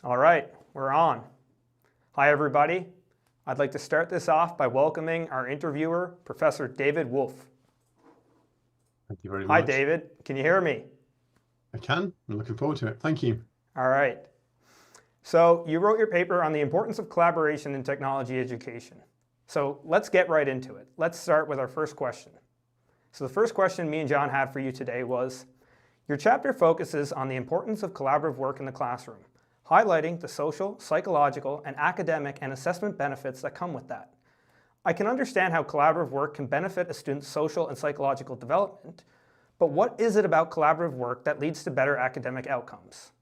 All right, we're on. Hi, everybody. I'd like to start this off by welcoming our interviewer, Professor David Wooff. Thank you very Hi, much. David. Can you hear me? I can. I'm looking forward to it. Thank you. All right. So you wrote your paper on the importance of collaboration in technology education. So let's get right into it. Let's start with our first question. So the first question me and John had for you today was, your chapter focuses on the importance of collaborative work in the classroom, highlighting the social, psychological, and academic and assessment benefits that come with that. I can understand how collaborative work can benefit a student's social and psychological development, but what is it about collaborative work that leads to better academic outcomes?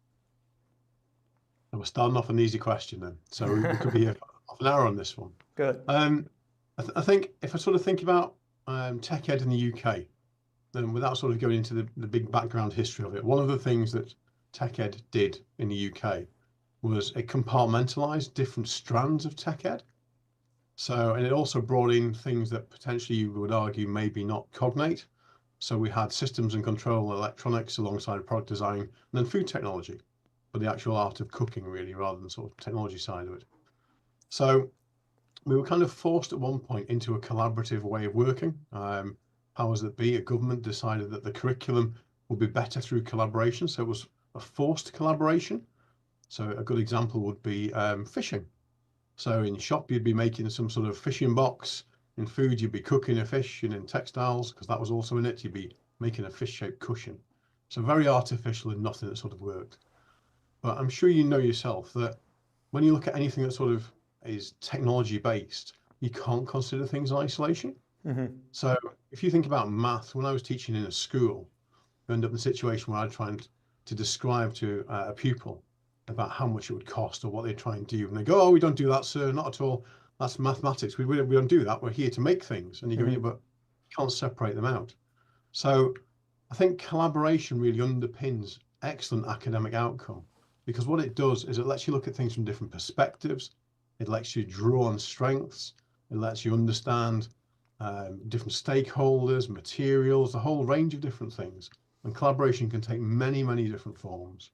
And we're starting off an easy question then. So we could be here for half an hour on this one. Good. I think if I sort of think about tech ed in the UK, then without sort of going into the big background history of it, one of the things that tech ed did in the UK was it compartmentalized different strands of tech ed. So, and it also brought in things that potentially you would argue maybe not cognate. So we had systems and control electronics alongside product design, and then food technology for the actual art of cooking, really, rather than sort of technology side of it. So we were kind of forced at one point into a collaborative way of working. Powers that be, a government decided that the curriculum would be better through collaboration. So it was a forced collaboration. So a good example would be fishing. So in shop, you'd be making some sort of fishing box. In food, you'd be cooking a fish, and in textiles, because that was also in it, you'd be making a fish-shaped cushion. So very artificial and nothing that sort of worked. But I'm sure you know yourself that when you look at anything that sort of is technology based, you can't consider things in isolation. Mm-hmm. So if you think about math, when I was teaching in a school, I ended up in a situation where I'd try to describe to a pupil about how much it would cost or what they'd try and do. And they go, oh, we don't do that, sir, not at all. That's mathematics. We don't do that. We're here to make things. And you go, yeah, but you can't separate them out. So I think collaboration really underpins excellent academic outcome, because what it does is it lets you look at things from different perspectives. It lets you draw on strengths. It lets you understand different stakeholders, materials, the whole range of different things. And collaboration can take many, many different forms.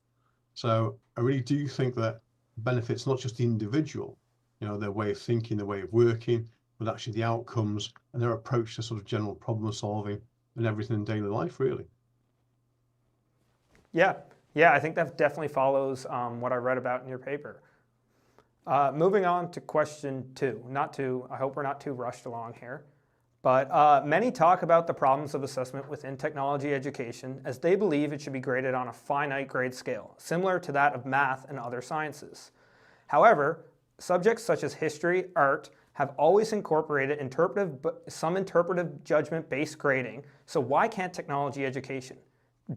So I really do think that benefits not just the individual, their way of thinking, their way of working, but actually the outcomes and their approach to sort of general problem solving and everything in daily life, really. Yeah, I think that definitely follows what I read about in your paper. Moving on to question two. I hope we're not too rushed along here. But many talk about the problems of assessment within technology education, as they believe it should be graded on a finite grade scale, similar to that of math and other sciences. However, subjects such as history, art, have always incorporated some interpretive judgment-based grading, so why can't technology education?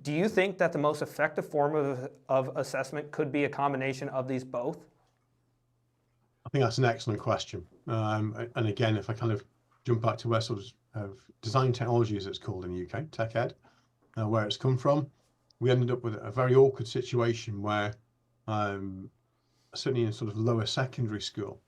Do you think that the most effective form of assessment could be a combination of these both? I think that's an excellent question. And again, if I kind of jump back to where sort of design technology, as it's called in the UK, tech ed, where it's come from, we ended up with a very awkward situation where, certainly in sort of lower secondary school,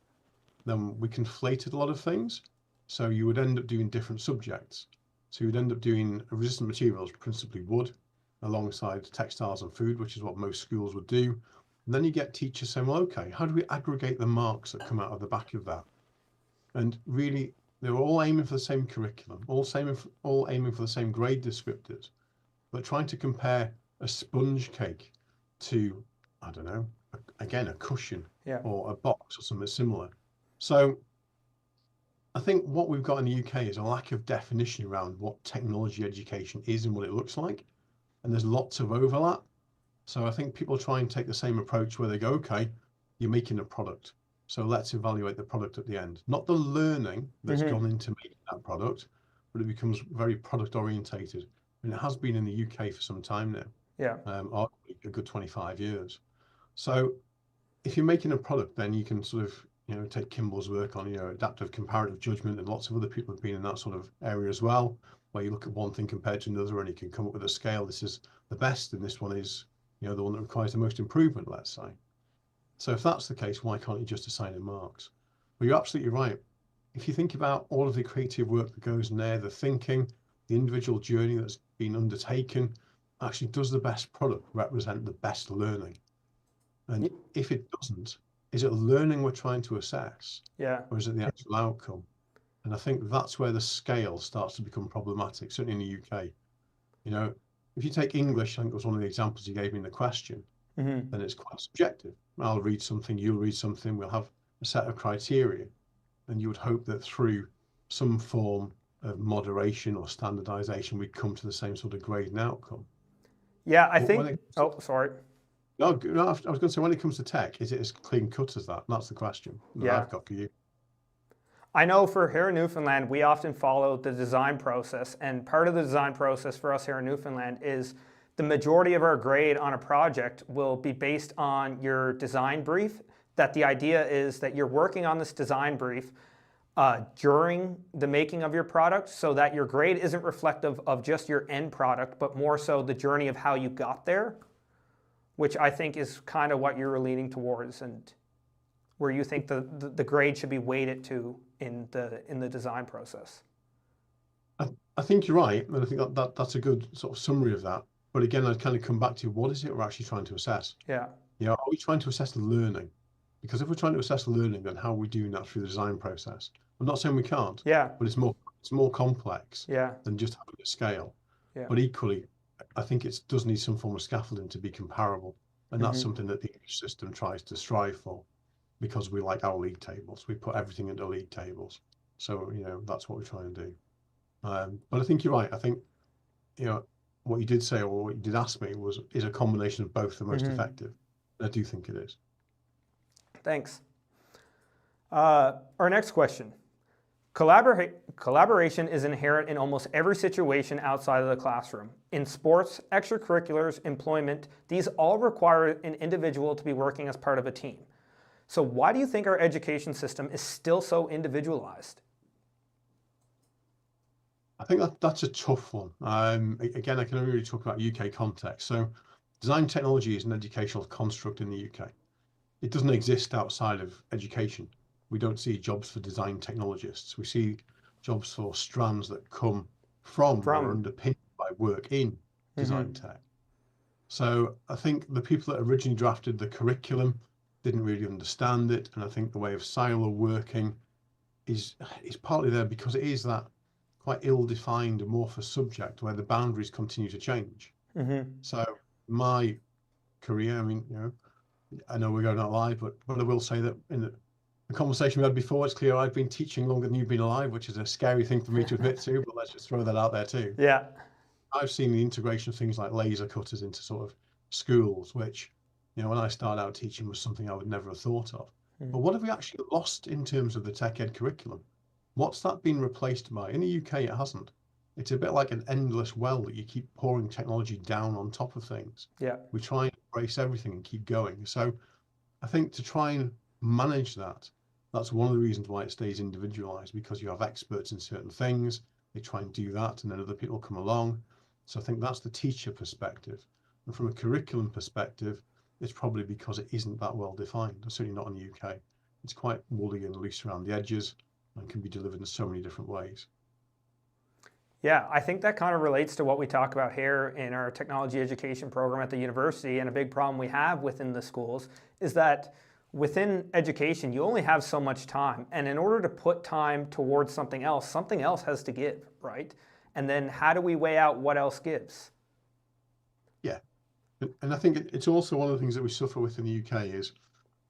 then we conflated a lot of things. So you would end up doing different subjects. So you'd end up doing resistant materials, principally wood, alongside textiles and food, which is what most schools would do. And then you get teachers saying, well, okay, how do we aggregate the marks that come out of the back of that? And really, they were all aiming for the same curriculum, all aiming for the same grade descriptors, but trying to compare a sponge cake to, I don't know, again, a cushion or a box or something similar. So I think what we've got in the UK is a lack of definition around what technology education is and what it looks like. And there's lots of overlap. So I think people try and take the same approach where they go, okay, you're making a product, so let's evaluate the product at the end. Not the learning that's gone into making that product, but it becomes very product orientated. And it has been in the UK for some time now. Yeah. A good 25 years. So if you're making a product, then you can sort of, take Kimball's work on, adaptive comparative judgment, and lots of other people have been in that sort of area as well, where you look at one thing compared to another and you can come up with a scale. This is the best, and this one is, the one that requires the most improvement, let's say. So if that's the case, why can't you just assign in marks? Well, you're absolutely right. If you think about all of the creative work that goes in there, the thinking, the individual journey that's been undertaken, actually does the best product represent the best learning? And Y- if it doesn't, is it learning we're trying to assess, Yeah. or is it the actual outcome? And I think that's where the scale starts to become problematic, certainly in the UK. You know, if you take English, I think it was one of the examples you gave me in the question, Hmm. then it's quite subjective. I'll read something, you'll read something, we'll have a set of criteria. And you would hope that through some form of moderation or standardization, we'd come to the same sort of grade and outcome. Yeah, I But when think, it, oh, sorry. no, I was going to say, when it comes to tech, is it as clean cut as that? And that's the question that Yeah. I've got for you. I know for here in Newfoundland, we often follow the design process. And part of the design process for us here in Newfoundland is the majority of our grade on a project will be based on your design brief. That the idea is that you're working on this design brief during the making of your product so that your grade isn't reflective of just your end product, but more so the journey of how you got there, which I think is kind of what you're leaning towards and where you think the grade should be weighted to in the design process. I think you're right, and I think that's a good sort of summary of that. But again, I'd kind of come back to what is it we're actually trying to assess? Yeah. You know, are we trying to assess the learning? Because if we're trying to assess the learning, then how are we doing that through the design process? I'm not saying we can't, Yeah. but it's more complex Yeah. than just having a scale. Yeah. But equally, I think it does need some form of scaffolding to be comparable, and that's something that the English system tries to strive for, because we like our league tables. We put everything into league tables, so you know that's what we're trying to do. But I think you're right. I think you know what you did say, or what you did ask me, is a combination of both the most effective. I do think it is. Thanks. Our next question. Collaboration is inherent in almost every situation outside of the classroom. In sports, extracurriculars, employment, these all require an individual to be working as part of a team. So why do you think our education system is still so individualized? I think that's a tough one. Again, I can only really talk about UK context. So, design technology is an educational construct in the UK. It doesn't exist outside of education. We don't see jobs for design technologists. We see jobs for strands that come from or underpinned by work in design tech. So I think the people that originally drafted the curriculum didn't really understand it, and I think the way of silo working is partly there because it is that quite ill-defined amorphous subject where the boundaries continue to change. So my career, I mean, you know, I know we're going out live, but I will say that in the conversation we had before, it's clear I've been teaching longer than you've been alive, which is a scary thing for me to admit to, but let's just throw that out there too. Yeah. I've seen the integration of things like laser cutters into sort of schools, which, you know, when I started out teaching was something I would never have thought of. But what have we actually lost in terms of the tech ed curriculum? What's that been replaced by? In the UK, it hasn't. It's a bit like an endless well that you keep pouring technology down on top of things. Yeah. We try and embrace everything and keep going. So I think to try and manage that, that's one of the reasons why it stays individualized, because you have experts in certain things. They try and do that, and then other people come along. So I think that's the teacher perspective. And from a curriculum perspective, it's probably because it isn't that well defined, certainly not in the UK. It's quite woolly and loose around the edges and can be delivered in so many different ways. Yeah, I think that kind of relates to what we talk about here in our technology education program at the university. And a big problem we have within the schools is that within education, you only have so much time. And in order to put time towards something else has to give, right? And then how do we weigh out what else gives? Yeah. And I think it's also one of the things that we suffer with in the UK is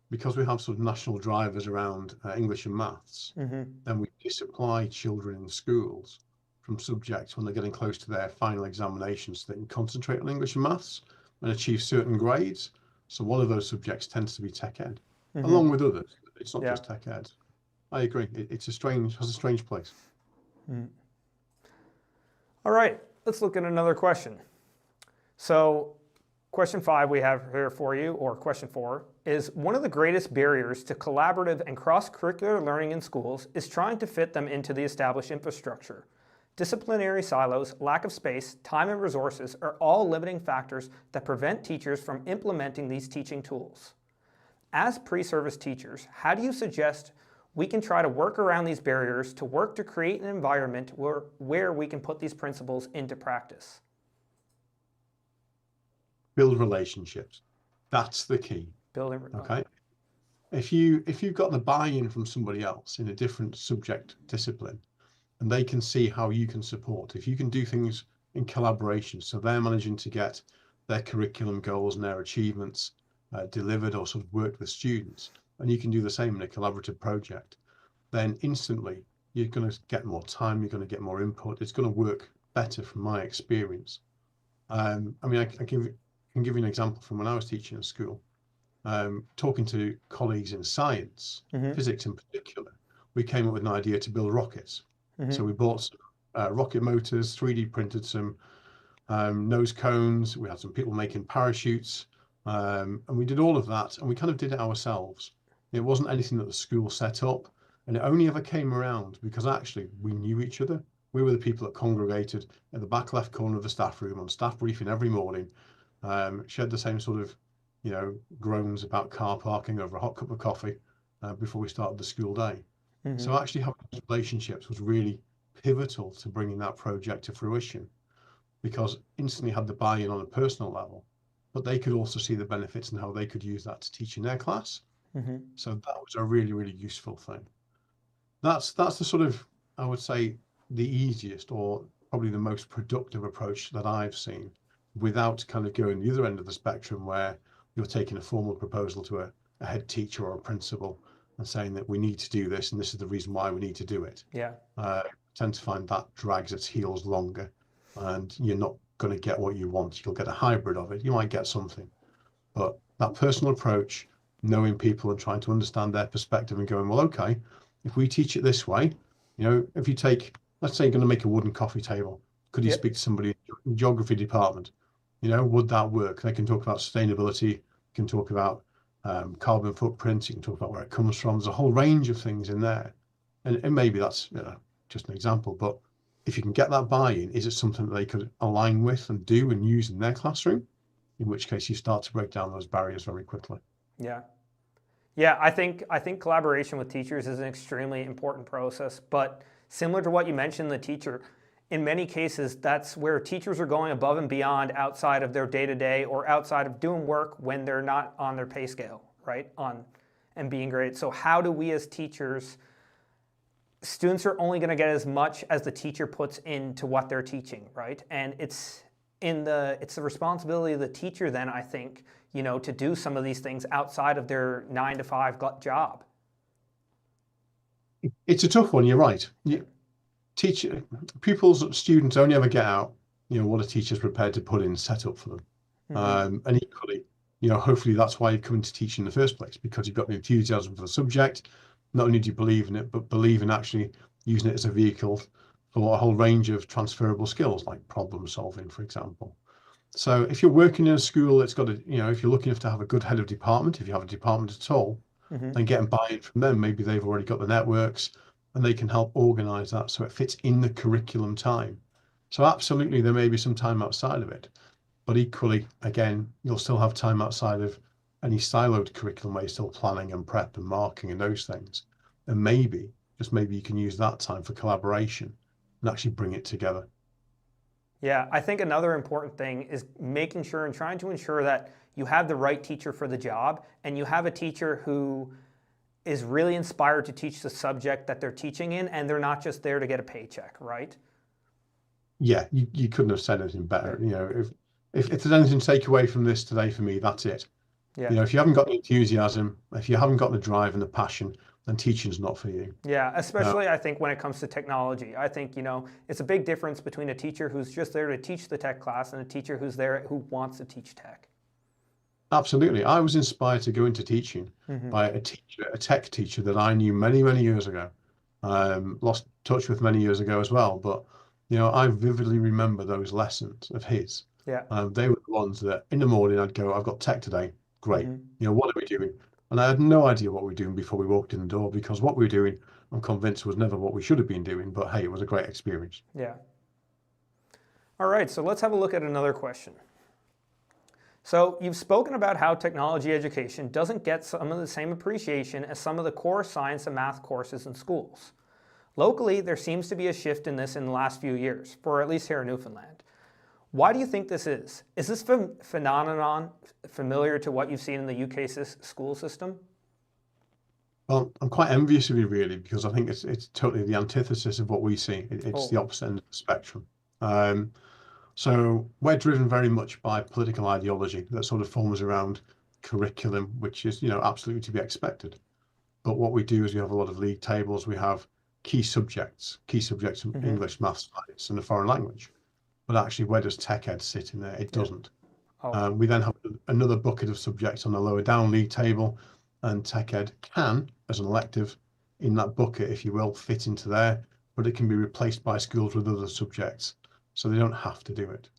because we have sort of national drivers around English and maths, then we disapply children in schools from subjects when they're getting close to their final examinations so they can concentrate on English and maths and achieve certain grades. So one of those subjects tends to be tech ed, along with others. It's not just tech ed. I agree. It's has a strange place. All right, let's look at another question. So question 5 we have here for you, or question 4, is one of the greatest barriers to collaborative and cross-curricular learning in schools is trying to fit them into the established infrastructure. Disciplinary silos, lack of space, time and resources are all limiting factors that prevent teachers from implementing these teaching tools. As pre-service teachers, how do you suggest we can try to work around these barriers to work to create an environment where we can put these principles into practice? Build relationships. That's the key. Building. Okay. If you've got the buy-in from somebody else in a different subject discipline, and they can see how you can support, if you can do things in collaboration, so they're managing to get their curriculum goals and their achievements delivered or sort of worked with students, and you can do the same in a collaborative project, then instantly you're going to get more time, you're going to get more input, it's going to work better from my experience. I mean, I can give you an example from when I was teaching at school. Talking to colleagues in science, physics in particular, we came up with an idea to build rockets. So we bought some rocket motors, 3D printed some nose cones, we had some people making parachutes, and we did all of that, and we kind of did it ourselves. It wasn't anything that the school set up, and it only ever came around because actually we knew each other. We were the people that congregated at the back left corner of the staff room on staff briefing every morning, shared the same sort of, groans about car parking over a hot cup of coffee before we started the school day. So actually having relationships was really pivotal to bringing that project to fruition, because instantly had the buy-in on a personal level, but they could also see the benefits and how they could use that to teach in their class. So that was a really, really useful thing. That's the sort of, I would say, the easiest or probably the most productive approach that I've seen, without kind of going the other end of the spectrum where you're taking a formal proposal to a head teacher or a principal and saying that we need to do this and this is the reason why we need to do it. I tend to find that drags its heels longer, and you're not going to get what you want. You'll get a hybrid of it. You might get something, but that personal approach, knowing people and trying to understand their perspective and going, well, okay, if we teach it this way, if you take, let's say you're going to make a wooden coffee table, could you speak to somebody in the geography department? Would that work? They can talk about sustainability, can talk about carbon footprint, you can talk about where it comes from. There's a whole range of things in there. And maybe that's just an example, but if you can get that buy-in, is it something that they could align with and do and use in their classroom? In which case you start to break down those barriers very quickly. Yeah, I think collaboration with teachers is an extremely important process, but similar to what you mentioned, the teacher, in many cases, that's where teachers are going above and beyond outside of their day-to-day or outside of doing work when they're not on their pay scale, right? And being great. So how do we as teachers, students are only going to get as much as the teacher puts into what they're teaching, right? And it's the responsibility of the teacher then, I think, to do some of these things outside of their 9-to-5 job. It's a tough one, you're right. Pupils, students only ever get out, what a teacher's prepared to put in, set up for them. And equally, hopefully that's why you come into teaching in the first place, because you've got the enthusiasm for the subject. Not only do you believe in it, but believe in actually using it as a vehicle for a whole range of transferable skills, like problem solving, for example. So if you're working in a school that's got if you're lucky enough to have a good head of department, if you have a department at all, then getting buy-in from them, maybe they've already got the networks and they can help organize that so it fits in the curriculum time. So absolutely, there may be some time outside of it, but equally, again, you'll still have time outside of any siloed curriculum where you're still planning and prep and marking and those things. And maybe, just maybe, you can use that time for collaboration and actually bring it together. Yeah, I think another important thing is making sure and trying to ensure that you have the right teacher for the job, and you have a teacher who is really inspired to teach the subject that they're teaching in, and they're not just there to get a paycheck, right? Yeah, you couldn't have said anything better. If there's anything to take away from this today for me, that's it. If you haven't got the enthusiasm, if you haven't got the drive and the passion, then teaching's not for you. Yeah, especially I think when it comes to technology. I think, it's a big difference between a teacher who's just there to teach the tech class and a teacher who's there who wants to teach tech. Absolutely. I was inspired to go into teaching by a tech teacher that I knew many, many years ago. Lost touch with many years ago as well. But, I vividly remember those lessons of his. Yeah. They were the ones that in the morning I'd go, I've got tech today. Great. What are we doing? And I had no idea what we were doing before we walked in the door, because what we were doing, I'm convinced, was never what we should have been doing. But hey, it was a great experience. Yeah. All right, so let's have a look at another question. So you've spoken about how technology education doesn't get some of the same appreciation as some of the core science and math courses in schools. Locally, there seems to be a shift in this in the last few years, for at least here in Newfoundland. Why do you think this is? Is this phenomenon familiar to what you've seen in the UK school system? Well, I'm quite envious of you, really, because I think it's totally the antithesis of what we see. It's the opposite end of the spectrum. So we're driven very much by political ideology that sort of forms around curriculum, which is, absolutely to be expected. But what we do is we have a lot of league tables. We have key subjects in English, maths, science, and a foreign language. But actually, where does tech ed sit in there? It doesn't. We then have another bucket of subjects on the lower down league table, and tech ed can, as an elective in that bucket, if you will, fit into there, but it can be replaced by schools with other subjects, so they don't have to do it.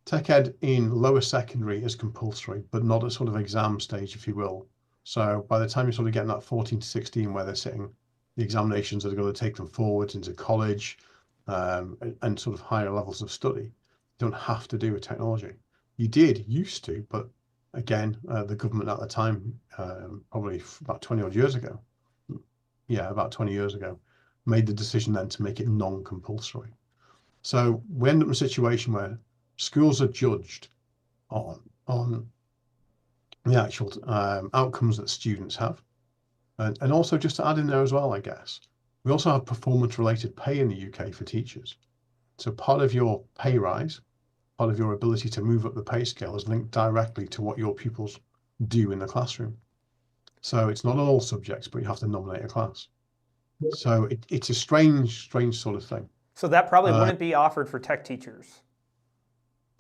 Tech ed in lower secondary is compulsory, but not at sort of exam stage, if you will. So by the time you sort of get in that 14 to 16 where they're sitting, the examinations that are going to take them forwards into college and sort of higher levels of study, you don't have to do with technology. You used to, but again, the government at the time, probably about 20 odd years ago, about 20 years ago, made the decision then to make it non-compulsory. So we end up in a situation where schools are judged on the actual outcomes that students have. And also, just to add in there as well, I guess, we also have performance-related pay in the UK for teachers. So part of your pay rise, part of your ability to move up the pay scale is linked directly to what your pupils do in the classroom. So it's not on all subjects, but you have to nominate a class. So it's a strange sort of thing. So that probably wouldn't be offered for tech teachers.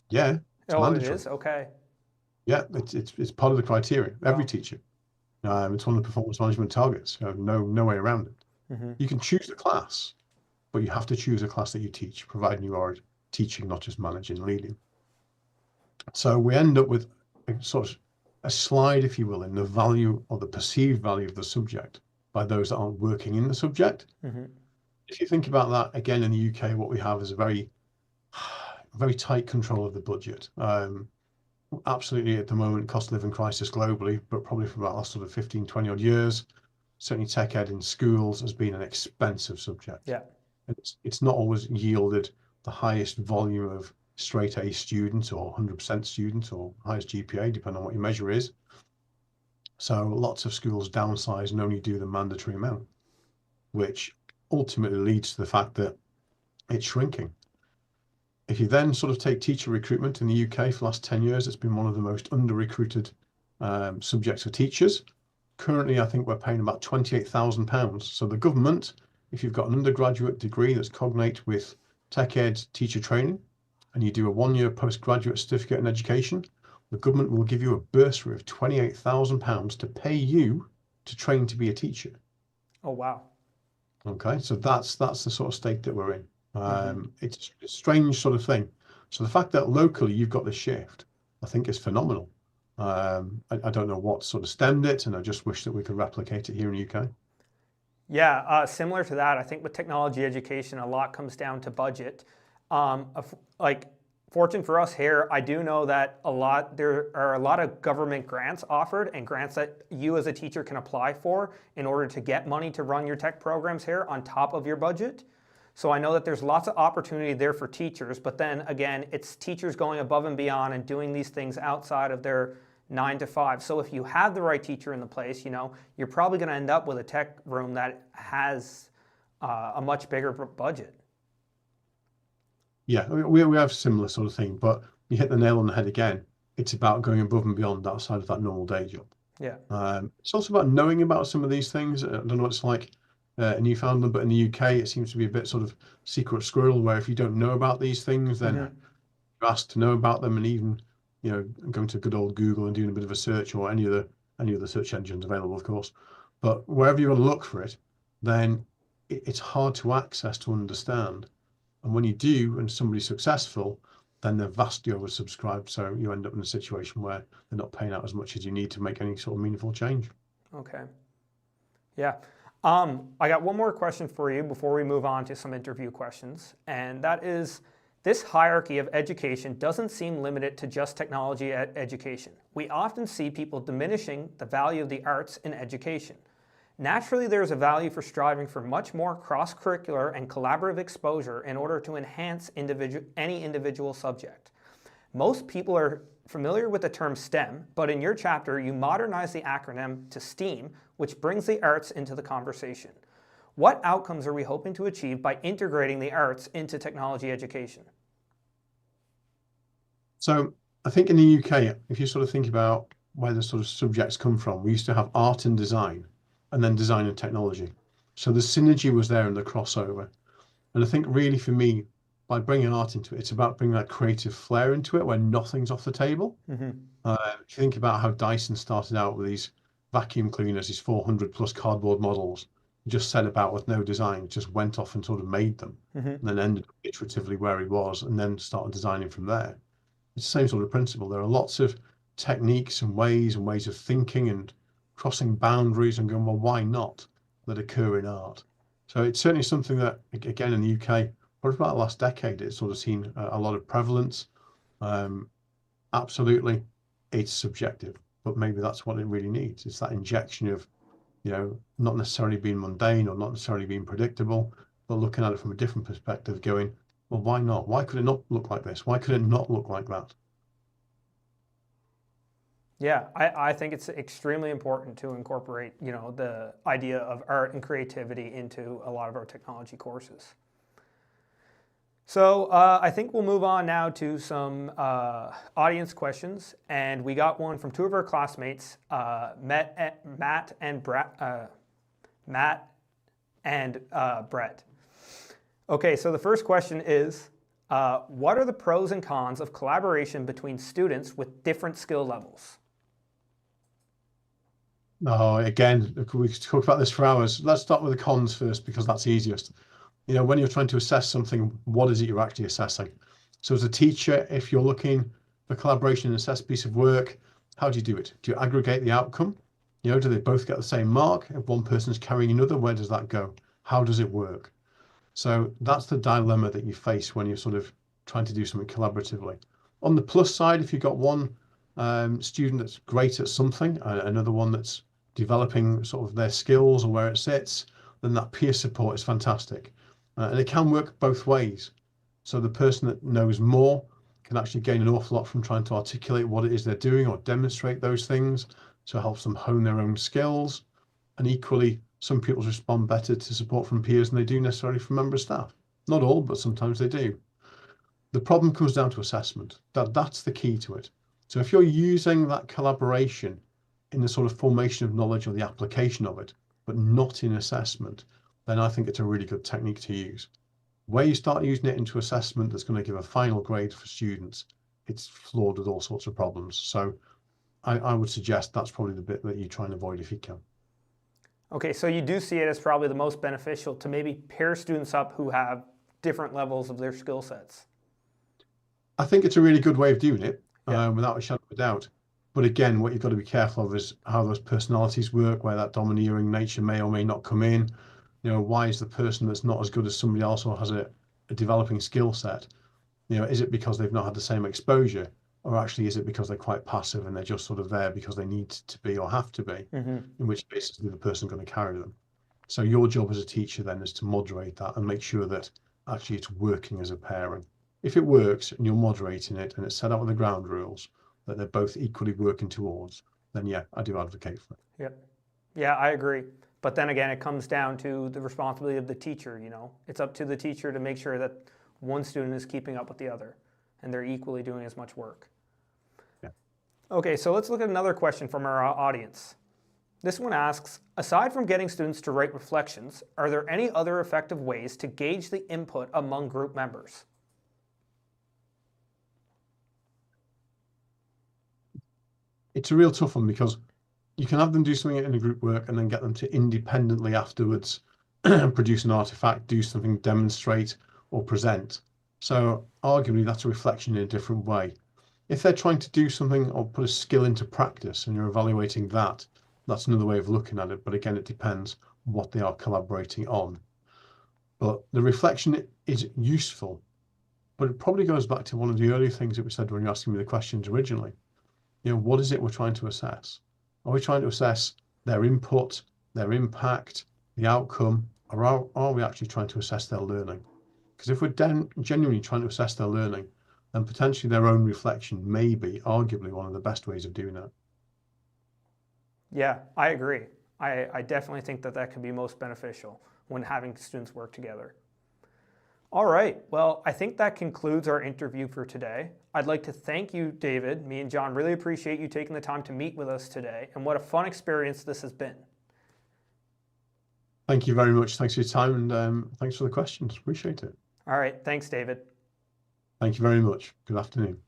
Yeah, it's mandatory. It is? Okay. Yeah, it's part of the criteria. Every teacher. It's one of the performance management targets. No way around it. You can choose the class, but you have to choose a class that you teach, providing you are teaching, not just managing, leading. So we end up with sort of a slide, if you will, in the value or the perceived value of the subject by those that aren't working in the subject. If you think about that, again, in the UK, what we have is a very tight control of the budget. Absolutely, at the moment, cost of living crisis globally, but probably for about the last sort of 15, 20 odd years, certainly tech ed in schools has been an expensive subject. Yeah. It's not always yielded the highest volume of straight A students or 100% students or highest GPA, depending on what your measure is. So lots of schools downsize and only do the mandatory amount, which ultimately leads to the fact that it's shrinking. If you then sort of take teacher recruitment in the UK for the last 10 years, it's been one of the most under-recruited subjects for teachers. Currently, I think we're paying about £28,000. So the government, if you've got an undergraduate degree that's cognate with tech ed teacher training, and you do a 1-year postgraduate certificate in education, the government will give you a bursary of £28,000 to pay you to train to be a teacher. Oh, wow. Okay, so that's the sort of state that we're in. It's a strange sort of thing. So the fact that locally you've got this shift, I think is phenomenal. I don't know what sort of stemmed it, and I just wish that we could replicate it here in the UK. Yeah, similar to that, I think with technology education, a lot comes down to budget. Fortune for us here, I do know that there are a lot of government grants offered, and grants that you as a teacher can apply for in order to get money to run your tech programs here on top of your budget. So I know that there's lots of opportunity there for teachers, but then again, it's teachers going above and beyond and doing these things outside of their 9 to 5. So if you have the right teacher in the place, you're probably going to end up with a tech room that has a much bigger budget. Yeah, we have a similar sort of thing, but you hit the nail on the head again. It's about going above and beyond outside of that normal day job. Yeah. It's also about knowing about some of these things. I don't know what it's like in Newfoundland, but in the UK, it seems to be a bit sort of secret squirrel, where if you don't know about these things, then you're asked to know about them, and even going to good old Google and doing a bit of a search, or any other search engines available, of course. But wherever you want to look for it, then it's hard to access, to understand. And when you do, and somebody's successful, then they're vastly oversubscribed. So you end up in a situation where they're not paying out as much as you need to make any sort of meaningful change. Okay. Yeah. I got one more question for you before we move on to some interview questions. And that is, this hierarchy of education doesn't seem limited to just technology education. We often see people diminishing the value of the arts in education. Naturally, there is a value for striving for much more cross-curricular and collaborative exposure in order to enhance any individual subject. Most people are familiar with the term STEM, but in your chapter, you modernize the acronym to STEAM, which brings the arts into the conversation. What outcomes are we hoping to achieve by integrating the arts into technology education? So I think in the UK, if you sort of think about where the sort of subjects come from, we used to have art and design, and then design and technology. So the synergy was there and the crossover. And I think really for me, by bringing art into it, it's about bringing that creative flair into it where nothing's off the table. If you think about how Dyson started out with these vacuum cleaners, these 400 plus cardboard models, just set about with no design, just went off and sort of made them, and then ended up iteratively where he was, and then started designing from there. It's the same sort of principle. There are lots of techniques and ways of thinking and crossing boundaries and going, well, why not, that occur in art. So it's certainly something that, again, in the UK, probably about the last decade, it's sort of seen a lot of prevalence. Absolutely, it's subjective, but maybe that's what it really needs. It's that injection of, not necessarily being mundane or not necessarily being predictable, but looking at it from a different perspective, going, well, why not? Why could it not look like this? Why could it not look like that? Yeah, I think it's extremely important to incorporate, the idea of art and creativity into a lot of our technology courses. So I think we'll move on now to some audience questions, and we got one from two of our classmates, Matt and Brett. Okay, so the first question is, what are the pros and cons of collaboration between students with different skill levels? Oh, again, we could talk about this for hours. Let's start with the cons first, because that's easiest. When you're trying to assess something, what is it you're actually assessing? So as a teacher, if you're looking for collaboration and assess a piece of work, how do you do it? Do you aggregate the outcome? Do they both get the same mark? If one person's carrying another, where does that go? How does it work? So that's the dilemma that you face when you're sort of trying to do something collaboratively. On the plus side, if you've got one student that's great at something, another one that's developing sort of their skills or where it sits, then that peer support is fantastic. And it can work both ways. So the person that knows more can actually gain an awful lot from trying to articulate what it is they're doing or demonstrate those things. So it helps them hone their own skills. And equally, some pupils respond better to support from peers than they do necessarily from member staff. Not all, but sometimes they do. The problem comes down to assessment. That's the key to it. So if you're using that collaboration in the sort of formation of knowledge or the application of it, but not in assessment, then I think it's a really good technique to use. Where you start using it into assessment that's going to give a final grade for students, it's flawed with all sorts of problems. So I would suggest that's probably the bit that you try and avoid if you can. Okay, so you do see it as probably the most beneficial to maybe pair students up who have different levels of their skill sets. I think it's a really good way of doing it, without a shadow of a doubt. But again, what you've got to be careful of is how those personalities work, where that domineering nature may or may not come in. Why is the person that's not as good as somebody else or has a developing skill set? Is it because they've not had the same exposure, or actually is it because they're quite passive and they're just sort of there because they need to be or have to be, in which case is the person going to carry them? So your job as a teacher then is to moderate that and make sure that actually it's working as a pairing. If it works and you're moderating it and it's set out with the ground rules that they're both equally working towards, then yeah, I do advocate for it. Yep. Yeah, I agree. But then again, it comes down to the responsibility of the teacher, It's up to the teacher to make sure that one student is keeping up with the other and they're equally doing as much work. Yeah. Okay, so let's look at another question from our audience. This one asks, aside from getting students to write reflections, are there any other effective ways to gauge the input among group members? It's a real tough one, because you can have them do something in a group work and then get them to independently afterwards produce an artifact, do something, demonstrate or present. So arguably that's a reflection in a different way. If they're trying to do something or put a skill into practice and you're evaluating that, that's another way of looking at it. But again, it depends what they are collaborating on. But the reflection is useful, but it probably goes back to one of the earlier things that we said when you were asking me the questions originally. What is it we're trying to assess? Are we trying to assess their input, their impact, the outcome, or are we actually trying to assess their learning? Because if we're genuinely trying to assess their learning, then potentially their own reflection may be arguably one of the best ways of doing that. Yeah, I agree. I definitely think that that could be most beneficial when having students work together. All right, well, I think that concludes our interview for today. I'd like to thank you, David. Me and John really appreciate you taking the time to meet with us today, and what a fun experience this has been. Thank you very much. Thanks for your time, and thanks for the questions. Appreciate it. All right, thanks, David. Thank you very much. Good afternoon.